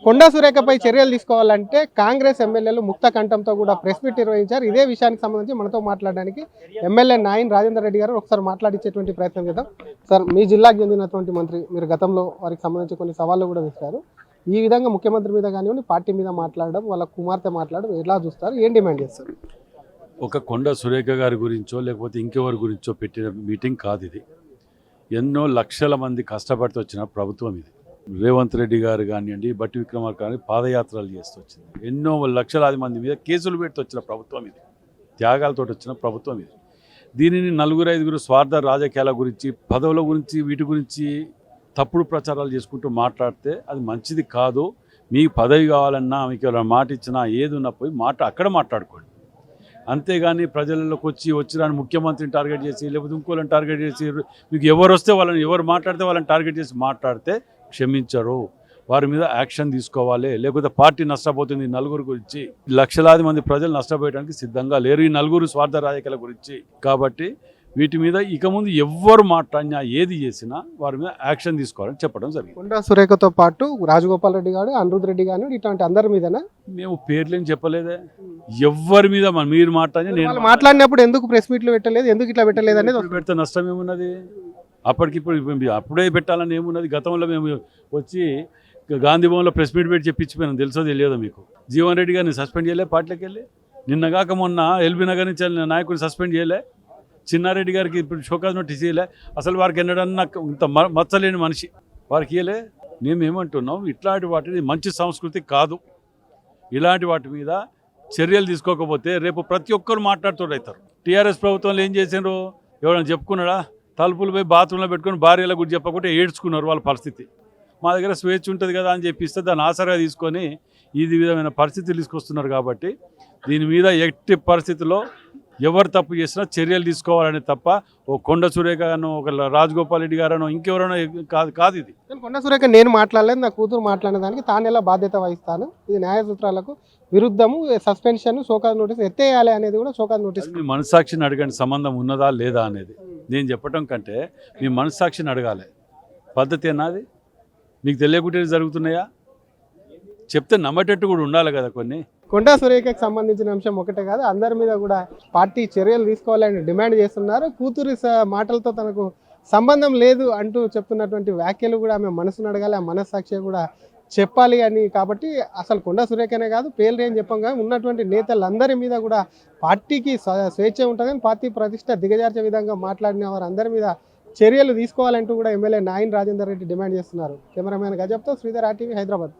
కొండా సురేఖపై చర్యలు తీసుకోవాలంటే కాంగ్రెస్ ఎమ్మెల్యేలు ముక్త కంఠంతో కూడా ప్రెస్ మీట్ నిర్వహించారు. ఇదే విషయానికి సంబంధించి మనతో మాట్లాడడానికి ఎమ్మెల్యే నాయన్ రాజేందర్ రెడ్డి గారు ఒకసారి మాట్లాడించేటువంటి ప్రయత్నం చేద్దాం. సార్, మీ జిల్లాకు చెందినటువంటి మంత్రి, మీరు గతంలో వారికి సంబంధించి కొన్ని సవాళ్ళు కూడా వేశారు. ఈ విధంగా ముఖ్యమంత్రి మీద కానివ్వండి, పార్టీ మీద మాట్లాడడం, వాళ్ళ కుమార్తె మాట్లాడడం ఎలా చూస్తారు, ఏం డిమాండ్ చేస్తారు? ఒక కొండ సురేఖ గారి గురించో లేకపోతే ఇంకెవరి గురించో పెట్టిన మీటింగ్ కాదు ఇది. ఎన్నో లక్షల మంది కష్టపడితే వచ్చిన ప్రభుత్వం ఇది. రేవంత్ రెడ్డి గారు కానివ్వండి, బట్టి విక్రమార్క కానీ పాదయాత్రలు చేస్తూ వచ్చింది. ఎన్నో లక్షలాది మంది మీద కేసులు పెడుతూ వచ్చిన ప్రభుత్వం ఇది. త్యాగాలతో వచ్చిన ప్రభుత్వం ఇది. దీనిని నలుగురు ఐదుగురు స్వార్థ రాజకీయాల గురించి, పదవుల గురించి, వీటి గురించి తప్పుడు ప్రచారాలు చేసుకుంటూ మాట్లాడితే అది మంచిది కాదు. మీకు పదవి కావాలన్నా, మీకు ఎవరైనా మాట ఇచ్చినా, ఏది ఉన్నా పోయి అక్కడ మాట్లాడుకోండి. అంతేగాని ప్రజలలోకి వచ్చిన ముఖ్యమంత్రిని టార్గెట్ చేసి లేకపోతే ఇంకోళ్ళని టార్గెట్ చేసి మీకు ఎవరు వస్తే వాళ్ళని, ఎవరు మాట్లాడితే వాళ్ళని టార్గెట్ చేసి మాట్లాడితే క్షమించరు. వారి మీద యాక్షన్ తీసుకోవాలి. లేకపోతే పార్టీ నష్టపోతుంది. ఈ నలుగురు గురించి లక్షలాది మంది ప్రజలు నష్టపోయడానికి సిద్ధంగా లేరు, ఈ నలుగురు స్వార్థ రాజకీయాల గురించి. కాబట్టి వీటి మీద ఇక ముందు ఎవ్వరు మాట్లాడినా, ఏది చేసినా వారి మీద యాక్షన్ తీసుకోవాలని చెప్పడం జరిగింది. కొండా సురేఖతో పాటు రాజగోపాల్ రెడ్డి గారు, అనిరుద్ రెడ్డి గారు, ఇట్లాంటి అందరి మీదనా? మేము పేర్లేం చెప్పలేదే. ఎవరి మీద మీరు మాట్లాడి నేను మాట్లాడినప్పుడు ఎందుకు ప్రెస్ మీట్లు పెట్టలేదు, ఎందుకు ఇట్లా పెట్టలేదు అనేది పెడితే నష్టం ఏమున్నది? అప్పుడే పెట్టాలని ఏమున్నది? గతంలో మేము వచ్చి గాంధీ భవన్లో ప్రెస్ మీట్ పెట్టి చెప్పించిపోయినాం. తెలుసో తెలియదో మీకు? జీవన్ రెడ్డి గారిని సస్పెండ్ చేయలే పార్టీలోకి వెళ్ళి. నిన్నగాక మొన్న ఎల్బీ నగర్ నుంచి నాయకుడిని సస్పెండ్ చేయలే. చిన్నారెడ్డి గారికి ఇప్పుడు షోకాజ్ నోటీస్ ఇయ్యలే. అసలు వారికి ఎన్నడన్నా ఇంత మచ్చలేని మనిషి వారికి ఇయ్యలే. మేమేమంటున్నాం, ఇట్లాంటి వాటిని మంచి సంస్కృతి కాదు. ఇలాంటి వాటి మీద చర్యలు తీసుకోకపోతే రేపు ప్రతి ఒక్కరు మాట్లాడుతూడవుతారు. టీఆర్ఎస్ ప్రభుత్వంలో ఏం చేసినారు? ఎవరైనా చెప్పుకున్నాడా? తలుపులు పోయి బాత్రూంలో పెట్టుకుని భార్యల గురించి చెప్పకుంటే ఏడ్చుకున్నారు. వాళ్ళ పరిస్థితి. మా దగ్గర స్వేచ్ఛ ఉంటుంది కదా అని చెప్పిస్తే దాన్ని ఆసరాగా తీసుకొని ఇది విధమైన పరిస్థితులు తీసుకొస్తున్నారు. కాబట్టి దీని మీద ఎట్టి పరిస్థితుల్లో ఎవరు తప్పు చేసినా చర్యలు తీసుకోవాలని తప్ప ఓ కొండ సురేఖ గాను, ఒక రాజగోపాల్ రెడ్డి గారనో, ఇంకెవరైనా కాదు ఇది. కొండ సురేఖ నేను మాట్లాడలేదు, నా కూతురు మాట్లాడిన దానికి తాను ఎలా బాధ్యత వహిస్తాను, ఇది న్యాయ సూత్రాలకు విరుద్ధము, సస్పెన్షన్, షోకాజ్ నోటీస్ ఎత్తేయాలి అనేది కూడా షోకాజ్ నోటీస్. మీ మనస్సాక్షిని అడగండి, సంబంధం ఉన్నదా లేదా అనేది. నేను చెప్పటం కంటే మీ మనస్సాక్షిని అడగాలి. పద్ధతి అన్నది మీకు తెలియకుంటే జరుగుతున్నాయా? చెప్తే నమ్మేటట్టు కూడా ఉండాలి కదా కొన్ని. కొండా సురేఖకి సంబంధించిన అంశం ఒకటే కాదు, అందరి మీద కూడా పార్టీ చర్యలు తీసుకోవాలని డిమాండ్ చేస్తున్నారు. కూతురి మాటలతో తనకు సంబంధం లేదు అంటూ చెప్తున్నటువంటి వ్యాఖ్యలు కూడా ఆమె మనసును అడగాలి, ఆ మనస్సాక్షి కూడా చెప్పాలి అని. కాబట్టి అసలు కొండా సురేఖనే కాదు, పేర్లు ఏం చెప్పాం కానీ ఉన్నటువంటి నేతలందరి మీద కూడా పార్టీకి స్వేచ్ఛ ఉంటుంది, కానీ పార్టీ ప్రతిష్ట దిగజార్చే విధంగా మాట్లాడిన వారు అందరి మీద చర్యలు తీసుకోవాలంటూ కూడా ఎమ్మెల్యే నాయన్ రాజేందర్ రెడ్డి డిమాండ్ చేస్తున్నారు. కెమెరామెన్ గజబ్తో శ్రీధర్, RTV, హైదరాబాద్.